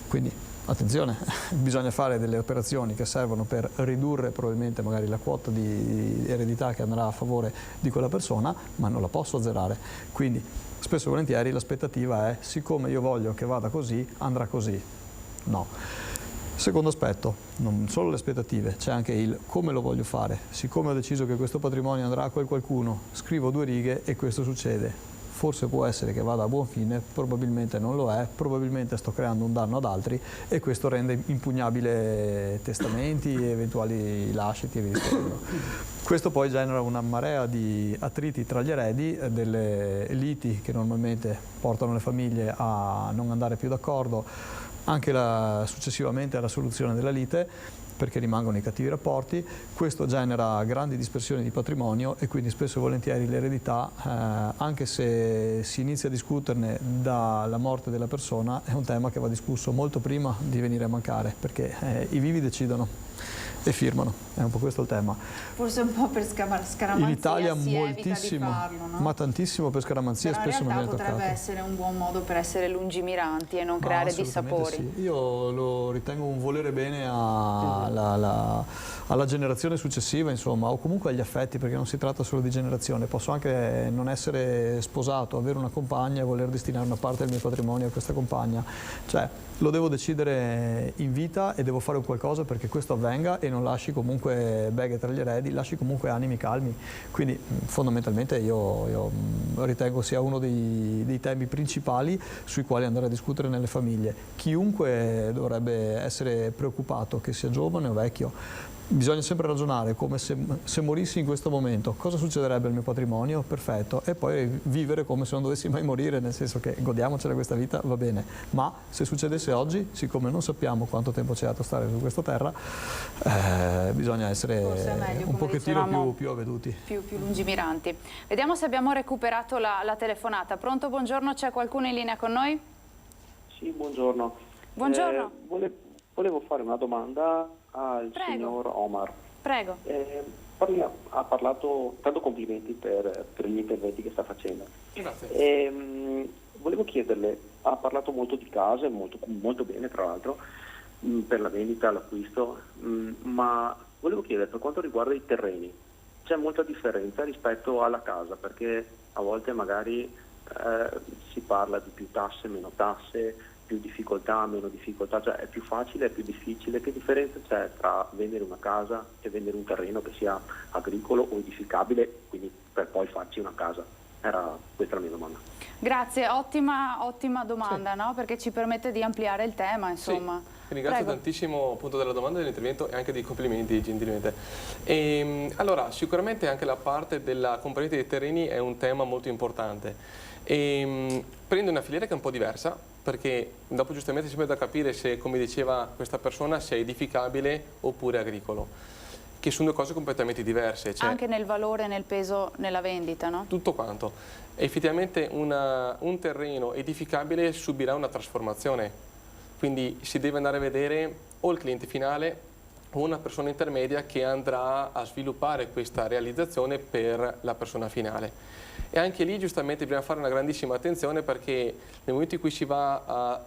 Quindi attenzione, bisogna fare delle operazioni che servono per ridurre probabilmente magari la quota di eredità che andrà a favore di quella persona, ma non la posso azzerare. Quindi spesso e volentieri l'aspettativa è: siccome io voglio che vada così, andrà così. No. Secondo aspetto, non solo le aspettative, c'è anche il come lo voglio fare. Siccome ho deciso che questo patrimonio andrà a quel qualcuno, scrivo 2 righe e questo succede. Forse può essere che vada a buon fine, probabilmente non lo è, probabilmente sto creando un danno ad altri e questo rende impugnabile testamenti, eventuali lasciti e via discorrendo. Questo poi genera una marea di attriti tra gli eredi, delle liti che normalmente portano le famiglie a non andare più d'accordo, anche successivamente alla soluzione della lite, perché rimangono i cattivi rapporti. Questo genera grandi dispersioni di patrimonio e quindi spesso e volentieri l'eredità, anche se si inizia a discuterne dalla morte della persona, è un tema che va discusso molto prima di venire a mancare, perché i vivi decidono e firmano, è un po' questo il tema. Forse un po' per scaramanzia in Italia si moltissimo, evita di farlo, no? ma tantissimo per scaramanzia, però spesso in non realtà viene toccato. potrebbe essere un buon modo per essere lungimiranti e non creare dissapori. Sì. Io lo ritengo un volere bene alla generazione successiva, insomma, o comunque agli affetti, perché non si tratta solo di generazione. Posso anche non essere sposato, avere una compagna e voler destinare una parte del mio patrimonio a questa compagna. Cioè, lo devo decidere in vita e devo fare un qualcosa perché questo avvenga e non lasci comunque beghe tra gli eredi, lasci comunque animi calmi. Quindi fondamentalmente io ritengo sia uno dei temi principali sui quali andare a discutere nelle famiglie. Chiunque dovrebbe essere preoccupato, che sia giovane o vecchio. Bisogna sempre ragionare come se morissi in questo momento, cosa succederebbe al mio patrimonio? Perfetto, e poi vivere come se non dovessi mai morire, nel senso che godiamocela questa vita, va bene, ma se succedesse oggi, siccome non sappiamo quanto tempo c'è a stare su questa terra, bisogna essere meglio, un pochettino più avveduti. Più lungimiranti. Vediamo se abbiamo recuperato la telefonata. Pronto, buongiorno, c'è qualcuno in linea con noi? Sì, buongiorno. Buongiorno. Volevo fare una domanda al Prego. signor Omar. Prego. Ha parlato, tanto complimenti per gli interventi che sta facendo. Grazie. Volevo chiederle, ha parlato molto di case, molto bene tra l'altro, per la vendita, l'acquisto, ma volevo chiedere per quanto riguarda i terreni, c'è molta differenza rispetto alla casa, perché a volte magari si parla di più tasse, meno tasse, più difficoltà, meno difficoltà, cioè è più facile, è più difficile. Che differenza c'è tra vendere una casa e vendere un terreno che sia agricolo o edificabile, quindi per poi farci una casa? Era questa la mia domanda. Grazie, ottima domanda, sì. No? Perché ci permette di ampliare il tema, insomma. Sì. Ringrazio tantissimo appunto della domanda, dell'intervento e anche dei complimenti gentilmente. Allora, sicuramente anche la parte della compravendita dei terreni è un tema molto importante. Prendo una filiera che è un po' diversa, perché dopo giustamente si da capire se, come diceva questa persona, se è edificabile oppure agricolo, che sono 2 cose completamente diverse. Cioè, anche nel valore, nel peso, nella vendita, no? Tutto quanto. Effettivamente un terreno edificabile subirà una trasformazione, quindi si deve andare a vedere o il cliente finale o una persona intermedia che andrà a sviluppare questa realizzazione per la persona finale. E anche lì giustamente bisogna fare una grandissima attenzione, perché nel momento in cui si va a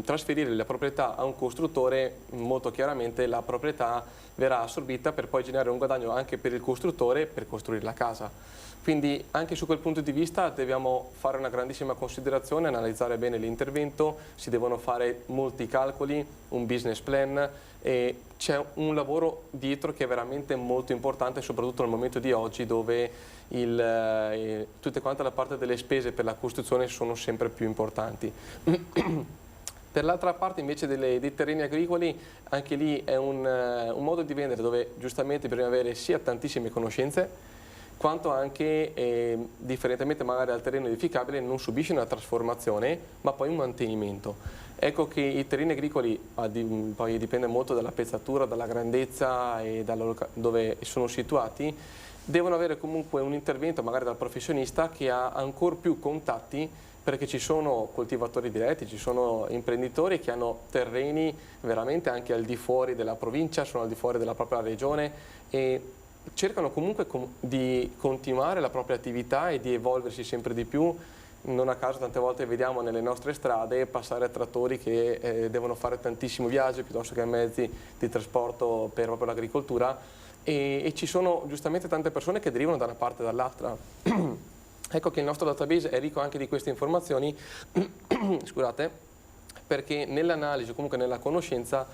trasferire la proprietà a un costruttore, molto chiaramente la proprietà verrà assorbita per poi generare un guadagno anche per il costruttore per costruire la casa. Quindi anche su quel punto di vista dobbiamo fare una grandissima considerazione, analizzare bene l'intervento, si devono fare molti calcoli, un business plan, e c'è un lavoro dietro che è veramente molto importante, soprattutto nel momento di oggi dove tutte quante la parte delle spese per la costruzione sono sempre più importanti. Per l'altra parte invece dei terreni agricoli, anche lì è un modo di vendere dove giustamente bisogna avere sia tantissime conoscenze, quanto anche, differentemente magari dal terreno edificabile, non subisce una trasformazione, ma poi un mantenimento. Ecco che i terreni agricoli, poi dipende molto dalla pezzatura, dalla grandezza e dove sono situati, devono avere comunque un intervento magari dal professionista che ha ancora più contatti, perché ci sono coltivatori diretti, ci sono imprenditori che hanno terreni veramente anche al di fuori della provincia, sono al di fuori della propria regione e cercano comunque di continuare la propria attività e di evolversi sempre di più. Non a caso tante volte vediamo nelle nostre strade passare trattori che devono fare tantissimo viaggio piuttosto che mezzi di trasporto per proprio l'agricoltura e ci sono giustamente tante persone che derivano da una parte e dall'altra. Ecco che il nostro database è ricco anche di queste informazioni, scusate, perché nell'analisi o comunque nella conoscenza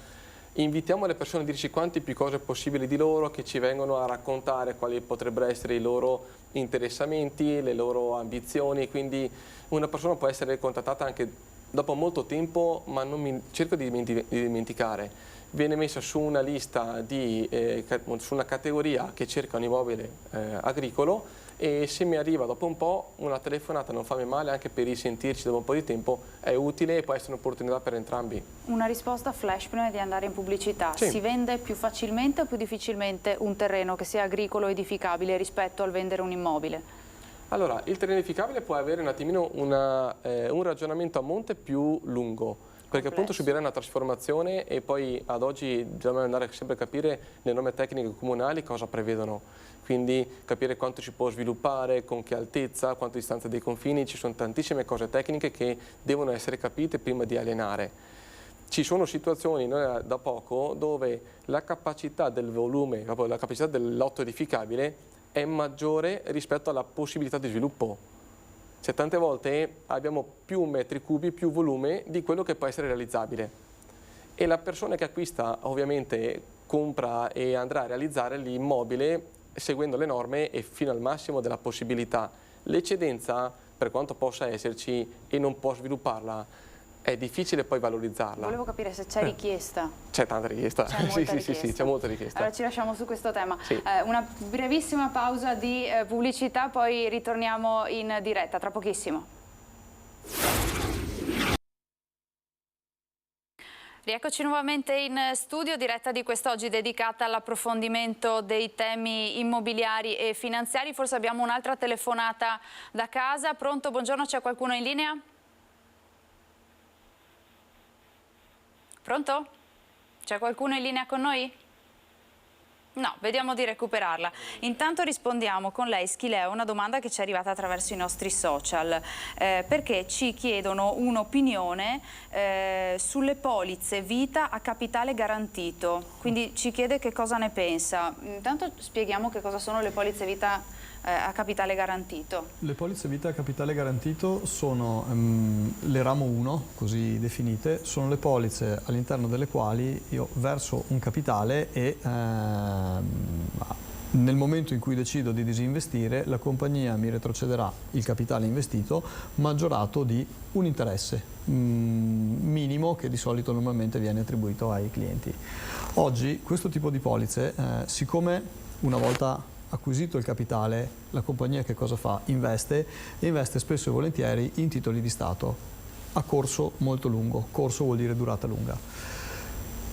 invitiamo le persone a dirci quante più cose possibili di loro, che ci vengono a raccontare quali potrebbero essere i loro interessamenti, le loro ambizioni, quindi una persona può essere contattata anche dopo molto tempo, ma non cerco di dimenticare. Viene messa su una lista, su una categoria che cerca un immobile agricolo e se mi arriva dopo un po' una telefonata non fa male, anche per risentirci dopo un po' di tempo, è utile e può essere un'opportunità per entrambi. Una risposta flash prima di andare in pubblicità. Sì. Si vende più facilmente o più difficilmente un terreno che sia agricolo edificabile rispetto al vendere un immobile? Allora, il terreno edificabile può avere un attimino un ragionamento a monte più lungo, perché appunto subirà una trasformazione e poi ad oggi bisogna andare sempre a capire le norme tecniche comunali cosa prevedono, quindi capire quanto si può sviluppare, con che altezza, quanto distanza dei confini, ci sono tantissime cose tecniche che devono essere capite prima di alienare. Ci sono situazioni da poco dove la capacità del volume, proprio la capacità del lotto edificabile è maggiore rispetto alla possibilità di sviluppo. Cioè, tante volte abbiamo più metri cubi, più volume di quello che può essere realizzabile. E la persona che acquista ovviamente compra e andrà a realizzare l'immobile seguendo le norme e fino al massimo della possibilità. L'eccedenza, per quanto possa esserci e non può svilupparla, è difficile poi valorizzarla. Volevo capire se c'è richiesta. C'è tanta richiesta. Sì, c'è molta richiesta. Allora ci lasciamo su questo tema. Sì. Una brevissima pausa di pubblicità, poi ritorniamo in diretta tra pochissimo. Rieccoci nuovamente in studio, diretta di quest'oggi dedicata all'approfondimento dei temi immobiliari e finanziari. Forse abbiamo un'altra telefonata da casa. Pronto? Buongiorno, c'è qualcuno in linea? Pronto? C'è qualcuno in linea con noi? No, vediamo di recuperarla. Intanto rispondiamo con lei, Schileo, una domanda che ci è arrivata attraverso i nostri social, perché ci chiedono un'opinione sulle polizze vita a capitale garantito. Quindi ci chiede che cosa ne pensa. Intanto spieghiamo che cosa sono le polizze vita a capitale garantito. Le polizze vita a capitale garantito sono le ramo 1, così definite, sono le polizze all'interno delle quali io verso un capitale e nel momento in cui decido di disinvestire la compagnia mi retrocederà il capitale investito maggiorato di un interesse minimo che di solito normalmente viene attribuito ai clienti. Oggi questo tipo di polizze, siccome una volta acquisito il capitale, la compagnia che cosa fa? Investe e investe spesso e volentieri in titoli di Stato a corso molto lungo. Corso vuol dire durata lunga.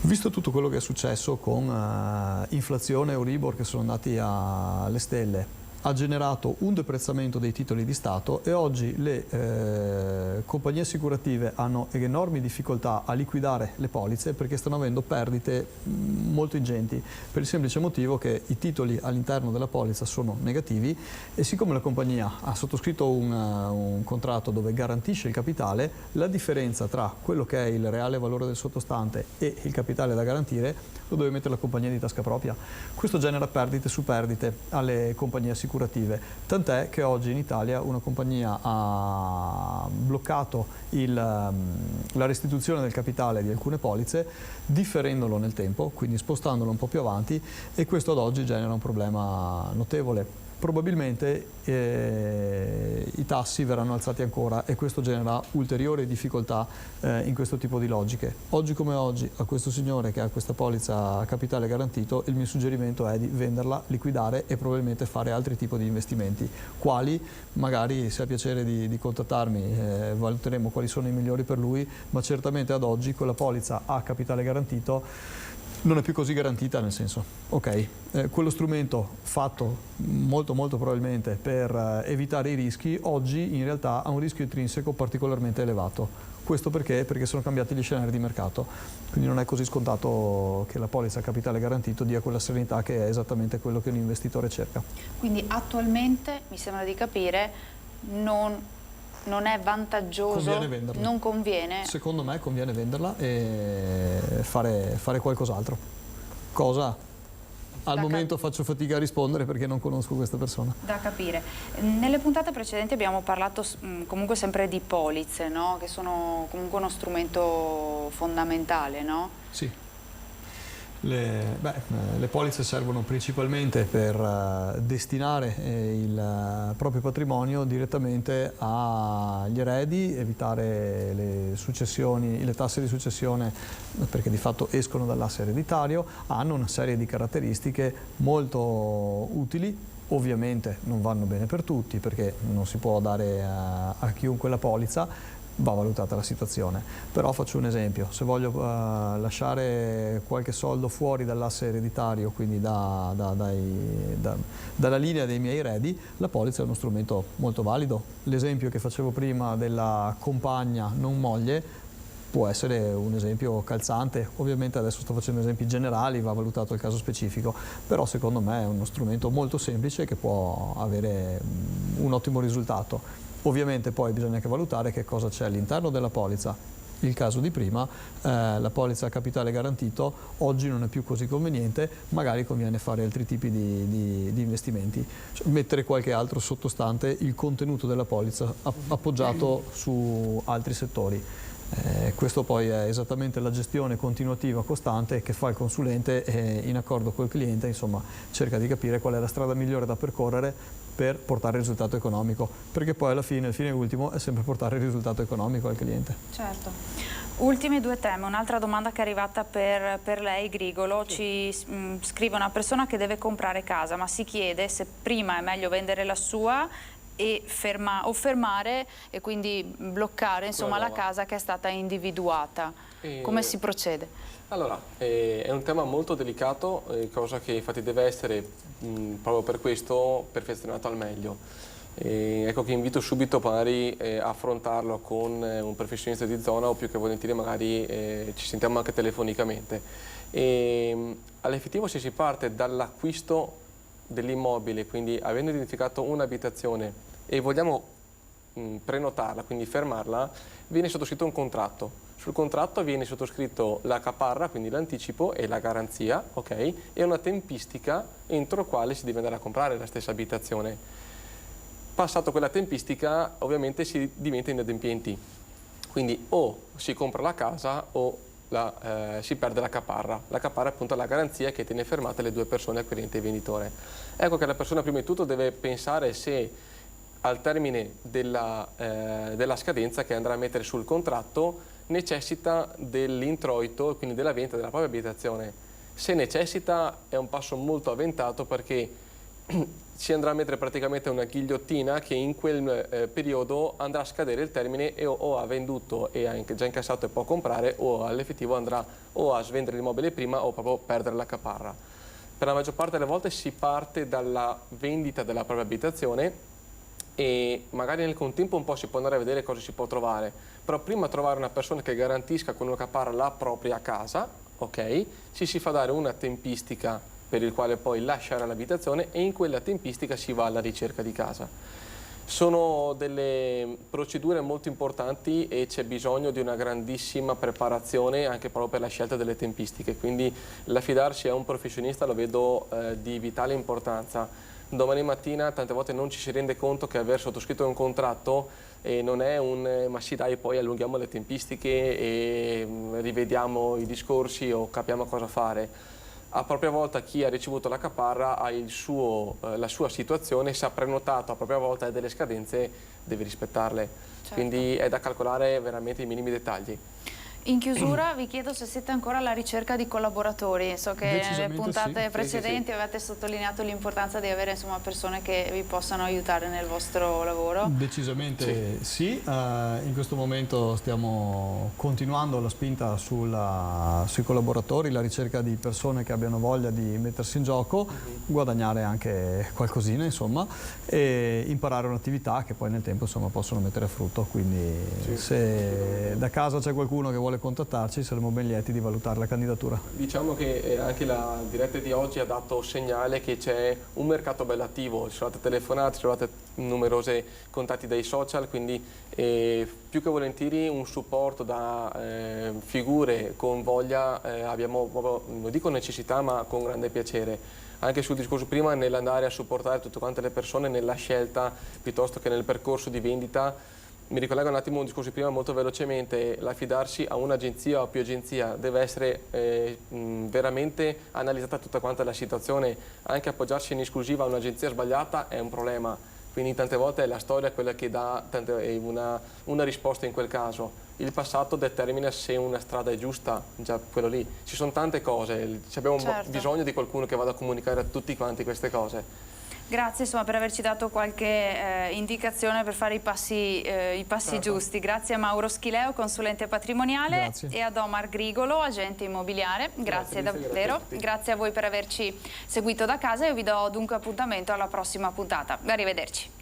Visto tutto quello che è successo con inflazione e Euribor che sono andati alle stelle, ha generato un deprezzamento dei titoli di Stato e oggi le compagnie assicurative hanno enormi difficoltà a liquidare le polizze perché stanno avendo perdite molto ingenti per il semplice motivo che i titoli all'interno della polizza sono negativi e siccome la compagnia ha sottoscritto un contratto dove garantisce il capitale, la differenza tra quello che è il reale valore del sottostante e il capitale da garantire lo deve mettere la compagnia di tasca propria. Questo genera perdite su perdite alle compagnie assicurative. Tant'è che oggi in Italia una compagnia ha bloccato la restituzione del capitale di alcune polizze differendolo nel tempo, quindi spostandolo un po' più avanti e questo ad oggi genera un problema notevole. Probabilmente i tassi verranno alzati ancora e questo genera ulteriori difficoltà in questo tipo di logiche. Oggi come oggi a questo signore che ha questa polizza a capitale garantito il mio suggerimento è di venderla, liquidare e probabilmente fare altri tipi di investimenti. Quali? Magari se ha piacere di contattarmi valuteremo quali sono i migliori per lui, ma certamente ad oggi con la polizza a capitale garantito non è più così garantita, nel senso, ok, quello strumento fatto molto probabilmente per evitare i rischi, oggi in realtà ha un rischio intrinseco particolarmente elevato. Questo perché? Perché sono cambiati gli scenari di mercato, quindi non è così scontato che la polizza a capitale garantito dia quella serenità che è esattamente quello che un investitore cerca. Quindi attualmente, mi sembra di capire, non è vantaggioso, conviene venderla. Non conviene? Secondo me conviene venderla e fare qualcos'altro. Cosa? Al momento faccio fatica a rispondere perché non conosco questa persona. Da capire. Nelle puntate precedenti abbiamo parlato comunque sempre di polizze, no? Che sono comunque uno strumento fondamentale, no? Sì. Le polizze servono principalmente per destinare il proprio patrimonio direttamente agli eredi, evitare le successioni, le tasse di successione, perché di fatto escono dall'asse ereditario, hanno una serie di caratteristiche molto utili. Ovviamente non vanno bene per tutti perché non si può dare a chiunque la polizza, va valutata la situazione. Però faccio un esempio: se voglio lasciare qualche soldo fuori dall'asse ereditario, quindi dalla linea dei miei eredi, la polizza è uno strumento molto valido. L'esempio che facevo prima della compagna non moglie può essere un esempio calzante. Ovviamente adesso sto facendo esempi generali, va valutato il caso specifico, però secondo me è uno strumento molto semplice che può avere un ottimo risultato. Ovviamente poi bisogna anche valutare che cosa c'è all'interno della polizza. Il caso di prima, la polizza a capitale garantito oggi non è più così conveniente, magari conviene fare altri tipi di investimenti, cioè mettere qualche altro sottostante il contenuto della polizza appoggiato su altri settori. Questo poi è esattamente la gestione continuativa costante che fa il consulente e in accordo col cliente, insomma, cerca di capire qual è la strada migliore da percorrere per portare il risultato economico, perché poi alla fine, il fine ultimo è sempre portare il risultato economico al cliente. Certo. Ultimi due temi, un'altra domanda che è arrivata per lei, Grigolo. Ci scrive una persona che deve comprare casa, ma si chiede se prima è meglio vendere la sua e fermare e quindi bloccare, insomma, la casa che è stata individuata. Come si procede? Allora, è un tema molto delicato, cosa che infatti deve essere proprio per questo perfezionato al meglio. Ecco che invito subito magari a affrontarlo con un professionista di zona o più che volentieri magari ci sentiamo anche telefonicamente. All'effettivo, se si parte dall'acquisto dell'immobile, quindi avendo identificato un'abitazione e vogliamo prenotarla, quindi fermarla, viene sottoscritto un contratto. Sul contratto viene sottoscritto la caparra, quindi l'anticipo e la garanzia, ok? E una tempistica entro la quale si deve andare a comprare la stessa abitazione. Passato quella tempistica, ovviamente si diventa inadempienti. Quindi o si compra la casa o si perde la caparra. La caparra è appunto la garanzia che tiene fermate le due persone, acquirente e venditore. Ecco che la persona prima di tutto deve pensare se al termine della scadenza che andrà a mettere sul contratto necessita dell'introito, quindi della vendita della propria abitazione. Se necessita è un passo molto avventato perché si andrà a mettere praticamente una ghigliottina che in quel periodo andrà a scadere il termine e o ha venduto e ha già incassato e può comprare, o all'effettivo andrà o a svendere l'immobile prima o proprio perdere la caparra. Per la maggior parte delle volte si parte dalla vendita della propria abitazione e magari nel contempo un po' si può andare a vedere cosa si può trovare, però prima trovare una persona che garantisca con una caparra la propria casa, ok? Si fa dare una tempistica per il quale poi lasciare l'abitazione e in quella tempistica si va alla ricerca di casa. Sono delle procedure molto importanti e c'è bisogno di una grandissima preparazione anche proprio per la scelta delle tempistiche, quindi l'affidarsi a un professionista lo vedo di vitale importanza. Domani mattina tante volte non ci si rende conto che aver sottoscritto un contratto non è ma sì dai poi allunghiamo le tempistiche e rivediamo i discorsi o capiamo cosa fare. A propria volta chi ha ricevuto la caparra ha la sua situazione, se ha prenotato a propria volta e delle scadenze deve rispettarle, certo. Quindi è da calcolare veramente i minimi dettagli. In chiusura vi chiedo se siete ancora alla ricerca di collaboratori. So che nelle puntate sì. precedenti avete sottolineato l'importanza di avere insomma, persone che vi possano aiutare nel vostro lavoro. Decisamente sì. In questo momento stiamo continuando la spinta sui collaboratori, la ricerca di persone che abbiano voglia di mettersi in gioco, guadagnare anche qualcosina insomma, e imparare un'attività che poi nel tempo insomma, possono mettere a frutto. Quindi se da casa c'è qualcuno che vuole contattarci, saremo ben lieti di valutare la candidatura. Diciamo che anche la diretta di oggi ha dato segnale che c'è un mercato bello attivo, ci sono state telefonate, ci sono state numerose contatti dai social, quindi più che volentieri un supporto da figure con voglia abbiamo proprio, non dico necessità, ma con grande piacere. Anche sul discorso prima, nell'andare a supportare tutte quante le persone nella scelta piuttosto che nel percorso di vendita. Mi ricollego un attimo a un discorso prima molto velocemente, l'affidarsi a un'agenzia o più agenzia deve essere veramente analizzata tutta quanta la situazione, anche appoggiarsi in esclusiva a un'agenzia sbagliata è un problema, quindi tante volte è la storia quella che dà una risposta in quel caso. Il passato determina se una strada è giusta, già quello lì. Ci sono tante cose, abbiamo bisogno di qualcuno che vada a comunicare a tutti quanti queste cose. Grazie insomma, per averci dato qualche indicazione per fare i passi giusti. Grazie a Mauro Schileo, consulente patrimoniale. Grazie. E ad Omar Grigolo, agente immobiliare. Grazie davvero. Grazie a voi per averci seguito da casa e io vi do dunque appuntamento alla prossima puntata. Arrivederci.